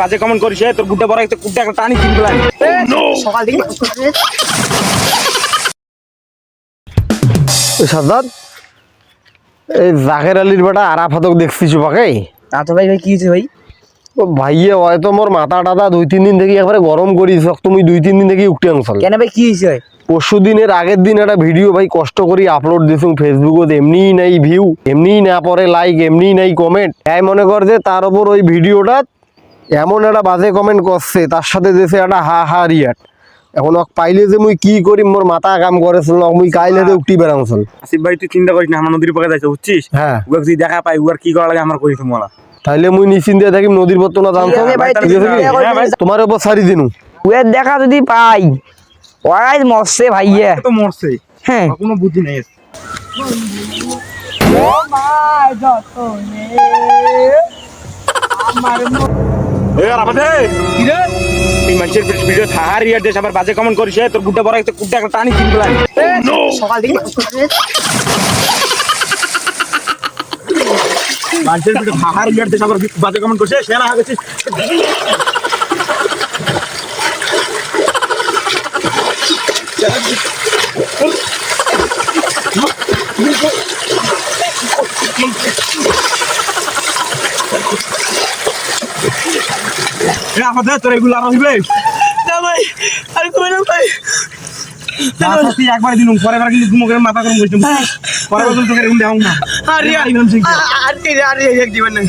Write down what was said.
বাজে কমেন্ট করিস তোর গুড্ডা বড় একটা কুড্ডা একটা টানি কিনবে সকাল থেকে সাজ্জাদ, এই জাকের আলীর বেটা আরাফাতক দেখছিস পাকে? না তো ভাই কি হয়েছে ভাই? ও ভাইয়ে হয়তো মোর মাথা টাথা 2-3 দিন থেকে একবারে গরম করিস। তুমি 2-3 দিন থেকে উঠতে আনছাল কেন ভাই কি হয়েছে? পরশু দিনের আগের দিন একটা ভিডিও ভাই কষ্ট করি আপলোড দিছুম ফেসবুকত, এমনিই নাই ভিউ, এমনিই না পরে লাইক, এমনিই নাই কমেন্ট। তাই মনে কর যে তার উপর ওই ভিডিওটা এমন একটা বাজে কমেন্ট করছে, তার সাথে দিয়েছে একটা হা হা রিয়াক্ট। এখন পাইলে যে মুই কি করি, মোর মাথা কাম করেছিল না, মুই কাইলে যে উঠি বেড়ামছিল। আসিফ ভাই তুই চিন্তা করিস না, আমার নদীর পাকে যাইছে বুঝছিস? হ্যাঁ, ওকে যদি দেখা পাই ওর কি করা লাগে আমার করিস মোলা। তাইলে মুই নিশ্চিন্তে থাকি, নদীর পত্র না জানতো তোমার উপর সারি দিনু। ওয়ের দেখা যদি পাই ওরাই মরছে ভাইয়া, তো মরছে, হ্যাঁ কোনো বুদ্ধি নেই। মানুষের ভিডিও থাহার ইয়ার দেশ আবার বাজে কমেন্ট করিস তোর গুড্ডা বড় একটা কুড্ডা একটা টানি কিনবে সকাল থেকে মানুষের ভিডিও থাহার ইয়ার দেশ আবার বাজে কমেন্ট করছে সে না গেছিস। তোর এগুলো আরো হইবে না ভাই, আর কই না ভাই, একবার দিন পরে কিন্তু মুখের মাথা গরম হয়েছে পরে তোকে এরকম দেওয়া না। আর আর দিবেন না।